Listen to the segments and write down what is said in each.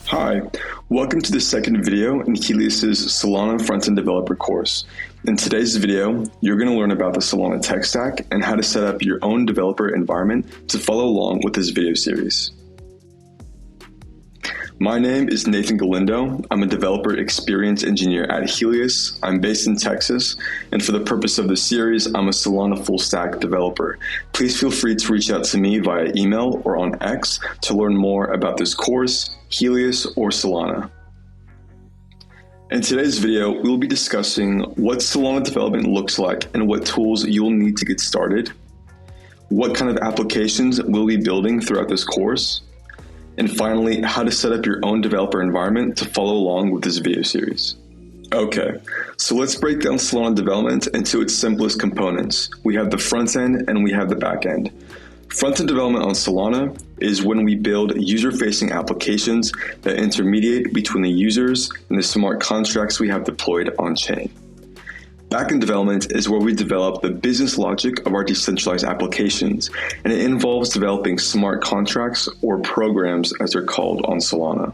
Hi, welcome to the second video in Helius's Solana Frontend Developer course. In today's video, you're going to learn about the Solana tech stack and how to set up your own developer environment to follow along with this video series. My name is Nathan Galindo. I'm a developer experience engineer at Helius. I'm based in Texas, and for the purpose of this series, I'm a Solana full stack developer. Please feel free to reach out to me via email or on X to learn more about this course, Helius, or Solana. In today's video, we'll be discussing what Solana development looks like and what tools you'll need to get started, what kind of applications we'll be building throughout this course, and finally, how to set up your own developer environment to follow along with this video series. Okay, so let's break down Solana development into its simplest components. We have the front end and we have the back end. Front-end development on Solana is when we build user-facing applications that intermediate between the users and the smart contracts we have deployed on-chain. Backend development is where we develop the business logic of our decentralized applications, and it involves developing smart contracts or programs as they're called on Solana.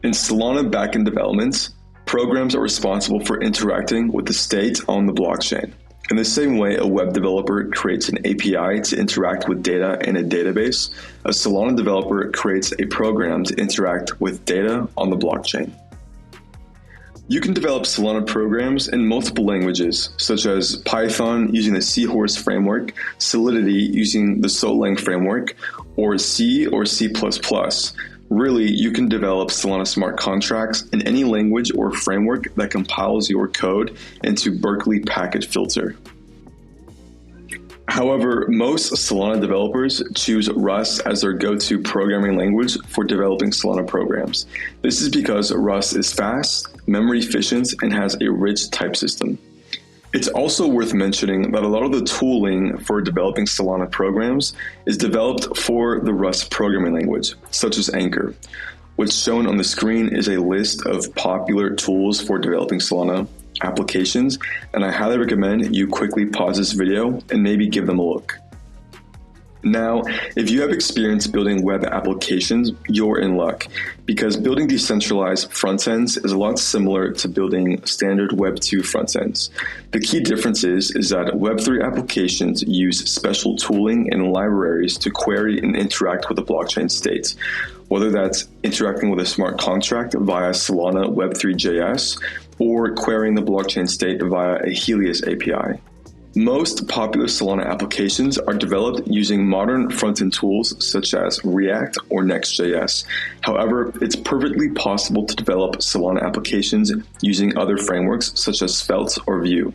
In Solana backend development, programs are responsible for interacting with the state on the blockchain. In the same way a web developer creates an API to interact with data in a database, a Solana developer creates a program to interact with data on the blockchain. You can develop Solana programs in multiple languages, such as Python using the Seahorse framework, Solidity using the Solang framework, or C or C++. Really, you can develop Solana smart contracts in any language or framework that compiles your code into Berkeley packet filter. However, most Solana developers choose Rust as their go-to programming language for developing Solana programs. This is because Rust is fast, memory efficient, and has a rich type system. It's also worth mentioning that a lot of the tooling for developing Solana programs is developed for the Rust programming language, such as Anchor. What's shown on the screen is a list of popular tools for developing Solana applications, and I highly recommend you quickly pause this video and maybe give them a look. Now, if you have experience building web applications, you're in luck, because building decentralized front ends is a lot similar to building standard Web 2 front ends. The key difference is that Web 3 applications use special tooling and libraries to query and interact with the blockchain state, whether that's interacting with a smart contract via Solana Web3.js or querying the blockchain state via a Helius API. Most popular Solana applications are developed using modern front-end tools such as React or Next.js. However, it's perfectly possible to develop Solana applications using other frameworks such as Svelte or Vue.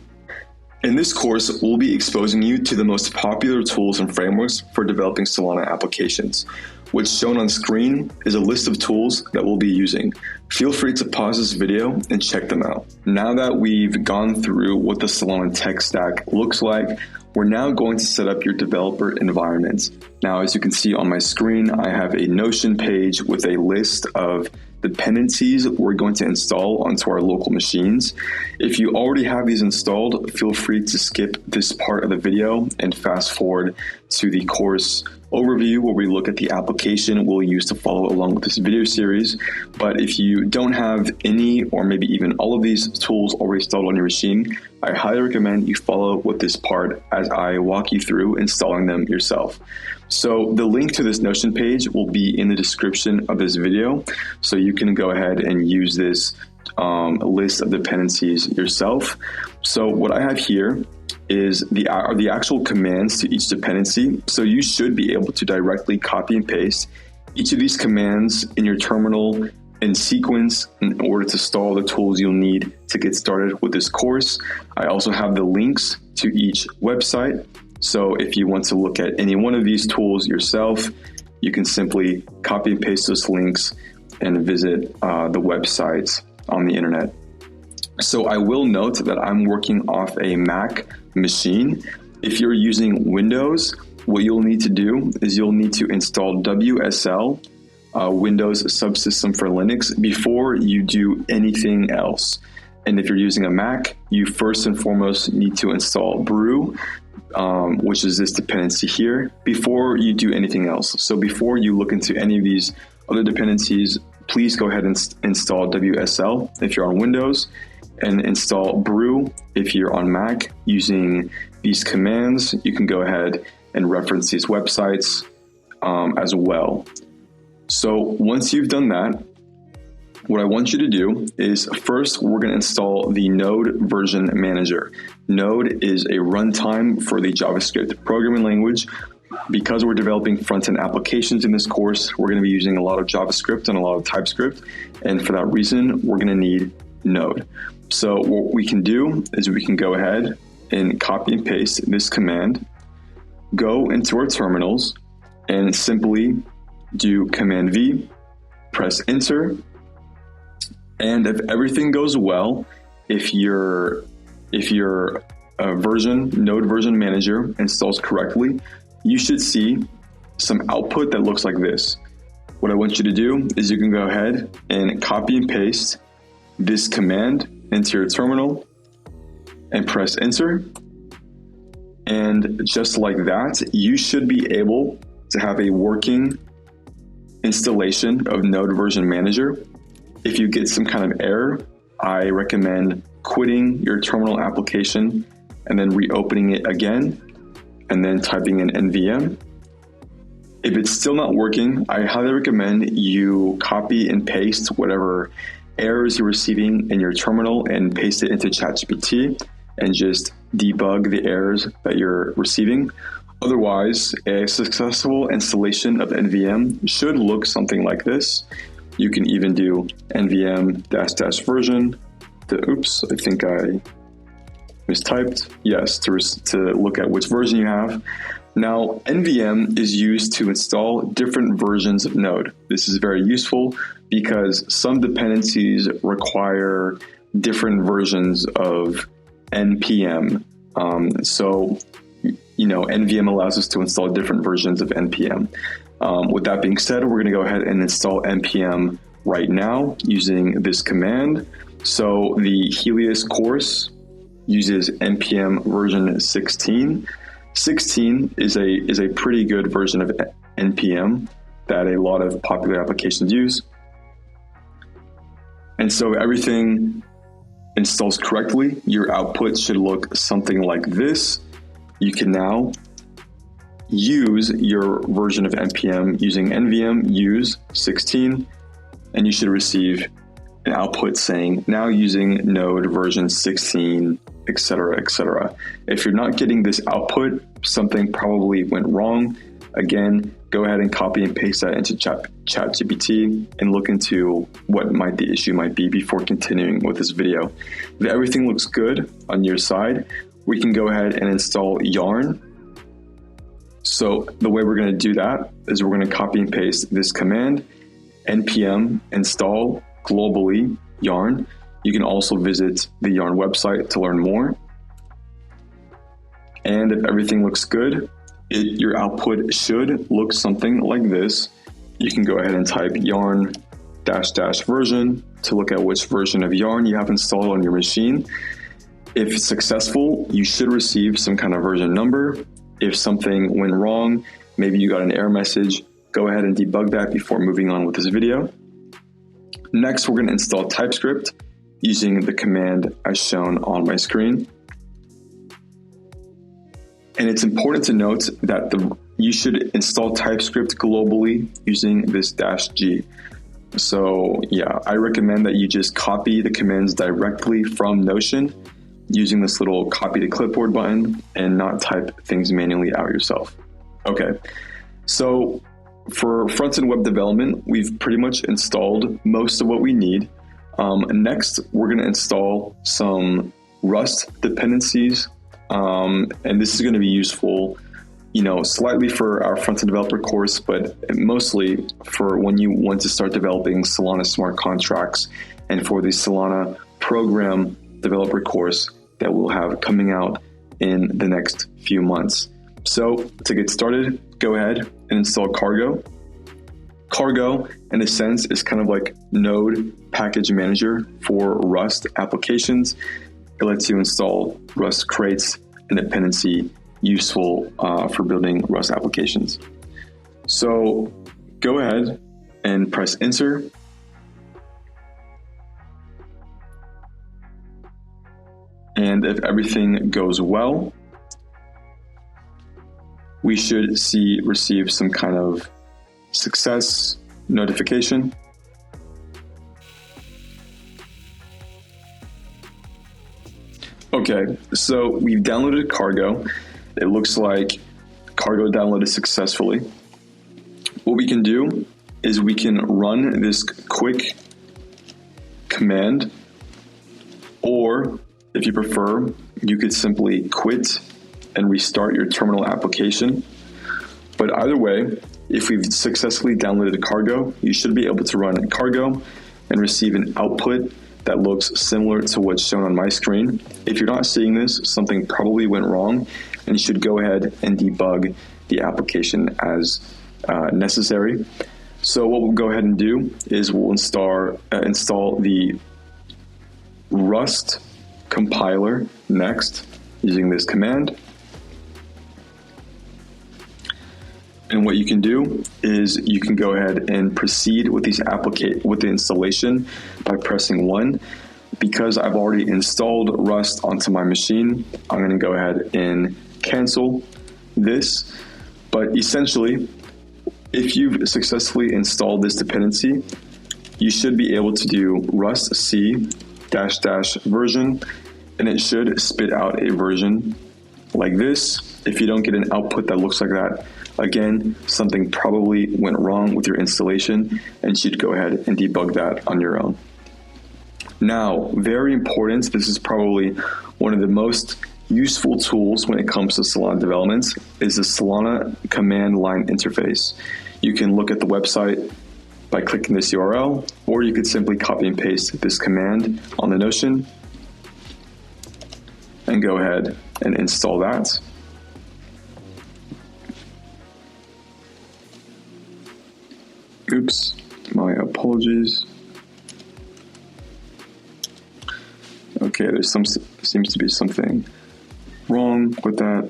In this course, we'll be exposing you to the most popular tools and frameworks for developing Solana applications. What's shown on screen is a list of tools that we'll be using. Feel free to pause this video and check them out. Now that we've gone through what the Solana tech stack looks like, we're now going to set up your developer environment. Now, as you can see on my screen, I have a Notion page with a list of dependencies we're going to install onto our local machines. If you already have these installed, feel free to skip this part of the video and fast forward to the course overview where we look at the application we'll use to follow along with this video series. But if you don't have any or maybe even all of these tools already installed on your machine, I highly recommend you follow with this part as I walk you through installing them yourself. So the link to this Notion page will be in the description of this video, so you can go ahead and use this list of dependencies yourself. So what I have here is the actual commands to each dependency. So you should be able to directly copy and paste each of these commands in your terminal in sequence in order to install the tools you'll need to get started with this course. I also have the links to each website. So if you want to look at any one of these tools yourself, you can simply copy and paste those links and visit the websites on the internet. So I will note that I'm working off a Mac machine. If you're using Windows, what you'll need to do is you'll need to install WSL, Windows Subsystem for Linux, before you do anything else. And if you're using a Mac, you first and foremost need to install Brew, which is this dependency here, before you do anything else. So before you look into any of these other dependencies, please go ahead and install WSL if you're on Windows, and install brew if you're on Mac. Using these commands, you can go ahead and reference these websites as well. So once you've done that, what I want you to do is first, we're going to install the Node version manager. Node is a runtime for the JavaScript programming language. Because we're developing front-end applications in this course, we're going to be using a lot of JavaScript and a lot of TypeScript. And for that reason, we're going to need Node. So what we can do is we can go ahead and copy and paste this command, go into our terminals, and simply do Command V, press Enter. And if everything goes well, if your Node version manager installs correctly, you should see some output that looks like this. What I want you to do is you can go ahead and copy and paste this command into your terminal and press Enter. And just like that, you should be able to have a working installation of Node version manager. If you get some kind of error, I recommend quitting your terminal application and then reopening it again, and then typing in NVM. If it's still not working, I highly recommend you copy and paste whatever errors you're receiving in your terminal and paste it into ChatGPT and just debug the errors that you're receiving. Otherwise, a successful installation of NVM should look something like this. You can even do NVM -- version. Oops, I think I mistyped. Yes, to look at which version you have. Now, NVM is used to install different versions of Node. This is very useful because some dependencies require different versions of NPM. NVM allows us to install different versions of NPM. With that being said, we're going to go ahead and install NPM right now using this command. So the Helius course uses NPM version 16. 16 is a pretty good version of NPM that a lot of popular applications use. And so everything installs correctly. Your output should look something like this. You can now use your version of NPM using NVM use 16, and you should receive an output saying now using Node version 16, etc., etc. If you're not getting this output, something probably went wrong. Again, go ahead and copy and paste that into ChatGPT and look into what the issue might be before continuing with this video. If everything looks good on your side, we can go ahead and install Yarn. So the way we're going to do that is we're going to copy and paste this command, npm install globally Yarn. You can also visit the Yarn website to learn more. And if everything looks good, your output should look something like this. You can go ahead and type yarn -- version to look at which version of Yarn you have installed on your machine. If successful, you should receive some kind of version number. If something went wrong, maybe you got an error message, go ahead and debug that before moving on with this video. Next, we're going to install TypeScript using the command as shown on my screen. And it's important to note that you should install TypeScript globally using this -G. So yeah, I recommend that you just copy the commands directly from Notion using this little copy to clipboard button and not type things manually out yourself. Okay, so for front-end web development, we've pretty much installed most of what we need. Next, we're going to install some Rust dependencies, and this is going to be useful, slightly for our front-end developer course, but mostly for when you want to start developing Solana smart contracts and for the Solana program developer course that we'll have coming out in the next few months. So to get started, go ahead and install Cargo. Cargo, in a sense, is kind of like Node package manager for Rust applications. It lets you install Rust crates and dependency useful for building Rust applications. So go ahead and press enter. And if everything goes well, we should receive some kind of success notification. Okay, so we've downloaded Cargo. It looks like Cargo downloaded successfully. What we can do is we can run this quick command, or if you prefer, you could simply quit and restart your terminal application. But either way, if we've successfully downloaded Cargo, you should be able to run Cargo and receive an output that looks similar to what's shown on my screen. If you're not seeing this, something probably went wrong, and you should go ahead and debug the application as necessary. So what we'll go ahead and do is we'll install the Rust compiler next using this command. And what you can do is you can go ahead and proceed with with the installation by pressing 1. Because I've already installed Rust onto my machine, I'm going to go ahead and cancel this. But essentially, if you've successfully installed this dependency, you should be able to do rust c -- version, and it should spit out a version like this. If you don't get an output that looks like that, again, something probably went wrong with your installation, and you should go ahead and debug that on your own. Now, very important, this is probably one of the most useful tools when it comes to Solana development, is the Solana command line interface. You can look at the website by clicking this URL, or you could simply copy and paste this command on the Notion and go ahead and install that. Oops, my apologies. Okay, seems to be something wrong with that.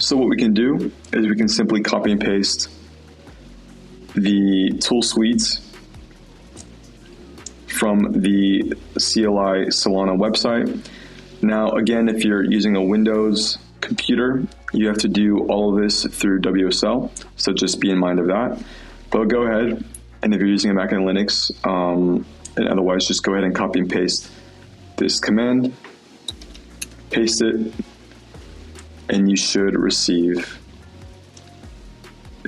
So what we can do is we can simply copy and paste the tool suites from the CLI Solana website. Now, again, if you're using a Windows computer, you have to do all of this through WSL, so just be in mind of that. But go ahead, and if you're using a Mac and Linux, and otherwise, just go ahead and copy and paste this command, paste it, and you should receive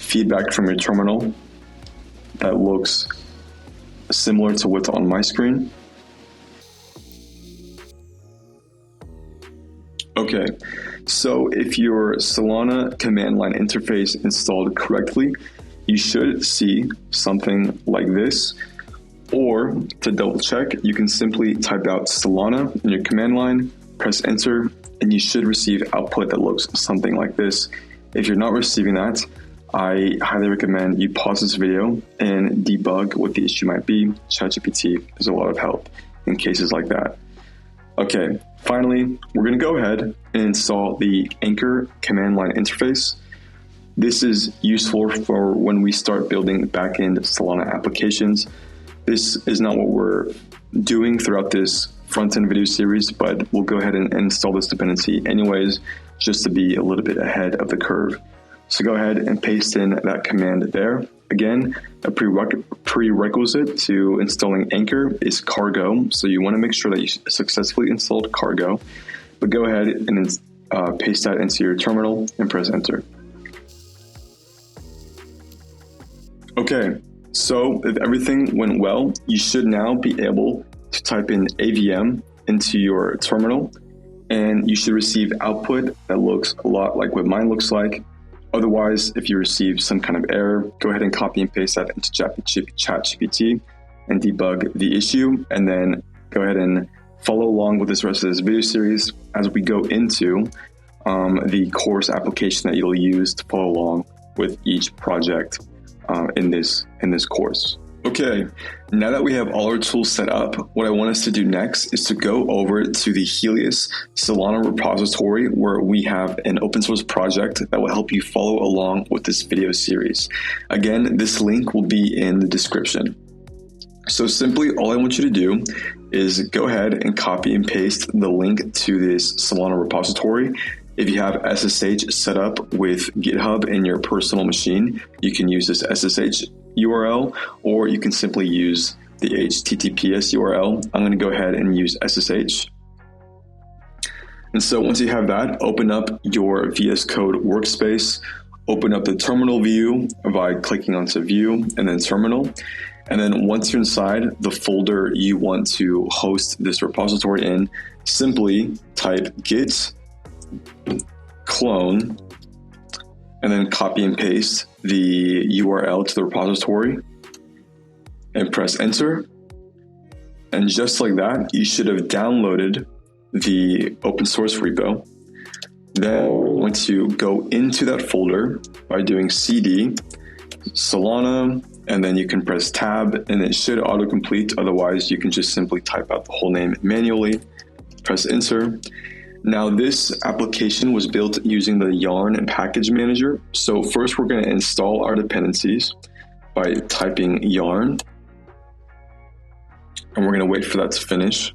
feedback from your terminal that looks similar to what's on my screen. Okay, so if your Solana command line interface installed correctly, you should see something like this. Or to double check, you can simply type out Solana in your command line, press enter, and you should receive output that looks something like this. If you're not receiving that, I highly recommend you pause this video and debug what the issue might be. ChatGPT is a lot of help in cases like that. Okay, finally, we're going to go ahead and install the Anchor command line interface. This is useful for when we start building backend Solana applications. This is not what we're doing throughout this Frontend video series, but we'll go ahead and install this dependency anyways, just to be a little bit ahead of the curve. So go ahead and paste in that command there. Again, a prerequisite to installing Anchor is Cargo, so you want to make sure that you successfully installed Cargo. But go ahead and paste that into your terminal and press enter. Okay, so if everything went well, you should now be able to type in AVM into your terminal, and you should receive output that looks a lot like what mine looks like. Otherwise, if you receive some kind of error, go ahead and copy and paste that into ChatGPT and debug the issue, and then go ahead and follow along with this rest of this video series as we go into the course application that you'll use to follow along with each project in this course. Okay, now that we have all our tools set up, what I want us to do next is to go over to the Helius Solana repository, where we have an open source project that will help you follow along with this video series. Again, this link will be in the description. So simply, all I want you to do is go ahead and copy and paste the link to this Solana repository. If you have SSH set up with GitHub in your personal machine, you can use this SSH URL, or you can simply use the HTTPS URL. I'm going to go ahead and use SSH. And so once you have that, open up your VS Code workspace, open up the terminal view by clicking onto view and then terminal. And then once you're inside the folder you want to host this repository in, simply type git clone and then copy and paste the URL to the repository and press enter. And just like that, you should have downloaded the open source repo. Then we're going to go into that folder by doing cd Solana, and then you can press tab and it should autocomplete. Otherwise, you can just simply type out the whole name manually, press enter. Now this application was built using the Yarn and package manager. So first we're going to install our dependencies by typing yarn, and we're going to wait for that to finish.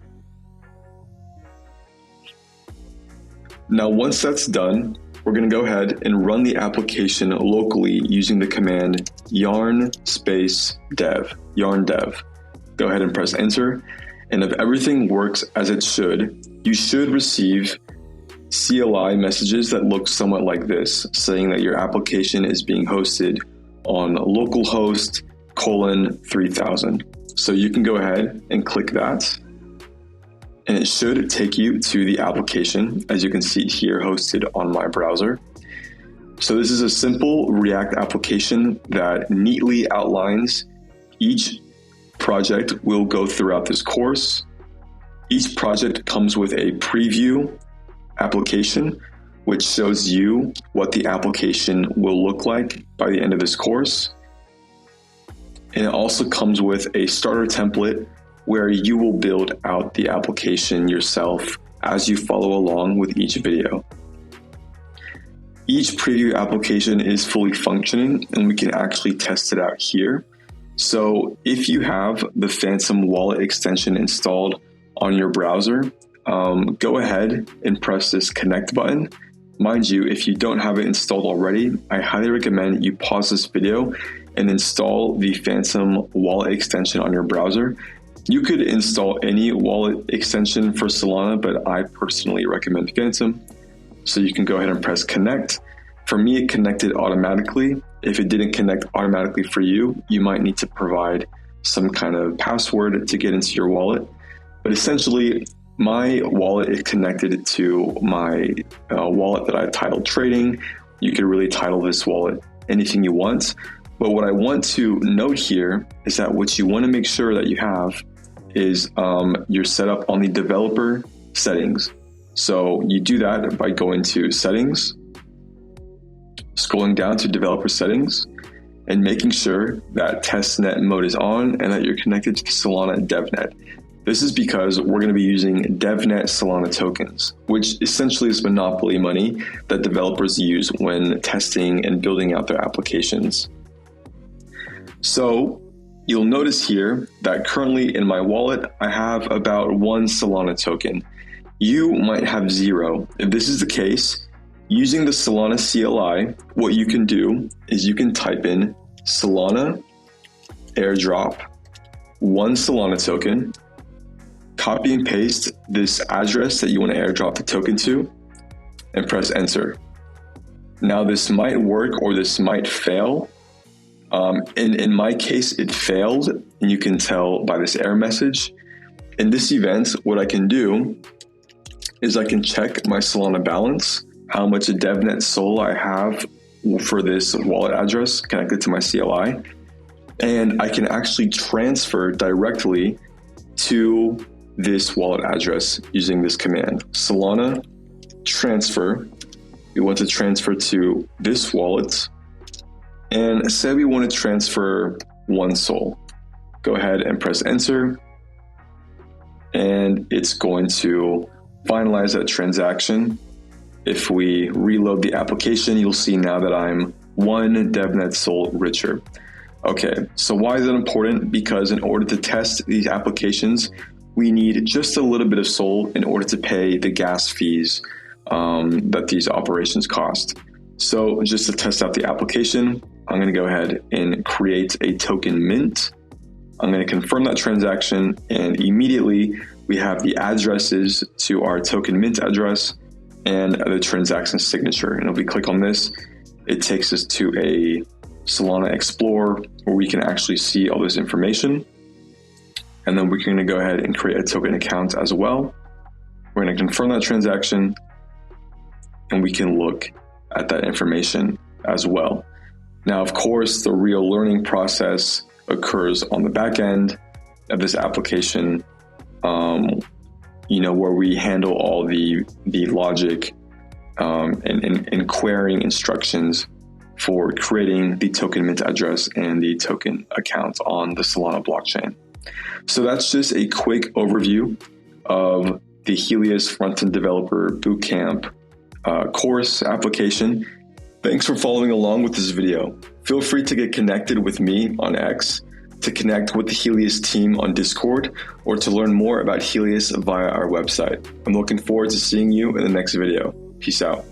Now once that's done, we're going to go ahead and run the application locally using the command yarn space dev, yarn dev. Go ahead and press enter. And if everything works as it should, you should receive CLI messages that look somewhat like this, saying that your application is being hosted on localhost :3000. So you can go ahead and click that, and it should take you to the application, as you can see here, hosted on my browser. So this is a simple React application that neatly outlines each project we'll go throughout this course. Each project comes with a preview application, which shows you what the application will look like by the end of this course. And it also comes with a starter template where you will build out the application yourself as you follow along with each video. Each preview application is fully functioning, and we can actually test it out here. So if you have the Phantom wallet extension installed on your browser, go ahead and press this connect button. Mind you, if you don't have it installed already, I highly recommend you pause this video and install the Phantom wallet extension on your browser. You could install any wallet extension for Solana, but I personally recommend Phantom. So you can go ahead and press connect. For me, it connected automatically. If it didn't connect automatically for you, you might need to provide some kind of password to get into your wallet. But essentially, my wallet is connected to my wallet that I titled trading. You could really title this wallet anything you want. But what I want to note here is that what you want to make sure that you have is you're set up on the developer settings. So you do that by going to settings, scrolling down to developer settings, and making sure that testnet mode is on and that you're connected to Solana DevNet. This is because we're going to be using Devnet Solana tokens, which essentially is monopoly money that developers use when testing and building out their applications. So you'll notice here that currently in my wallet, I have about 1 Solana token. You might have 0. If this is the case, using the Solana CLI, what you can do is you can type in Solana airdrop 1 Solana token, copy and paste this address that you want to airdrop the token to, and press enter. Now this might work or this might fail. In my case, it failed, and you can tell by this error message. In this event, what I can do is I can check my Solana balance, how much Devnet SOL I have for this wallet address connected to my CLI, and I can actually transfer directly to this wallet address using this command, Solana transfer. We want to transfer to this wallet, and say we want to transfer 1 SOL. go ahead and press enter, and it's going to finalize that transaction. If we reload the application, you'll see now that I'm 1 Devnet SOL richer. Okay, so why is that important? Because in order to test these applications, we need just a little bit of SOL in order to pay the gas fees that these operations cost. So just to test out the application, I'm going to go ahead and create a token mint. I'm going to confirm that transaction, and immediately we have the addresses to our token mint address and the transaction signature. And if we click on this, it takes us to a Solana Explorer where we can actually see all this information. And then we're going to go ahead and create a token account as well. We're going to confirm that transaction, and we can look at that information as well. Now, of course, the real learning process occurs on the back end of this application, where we handle all the logic and querying instructions for creating the token mint address and the token account on the Solana blockchain. So that's just a quick overview of the Helius Frontend Developer Bootcamp course application. Thanks for following along with this video. Feel free to get connected with me on X, to connect with the Helius team on Discord, or to learn more about Helius via our website. I'm looking forward to seeing you in the next video. Peace out.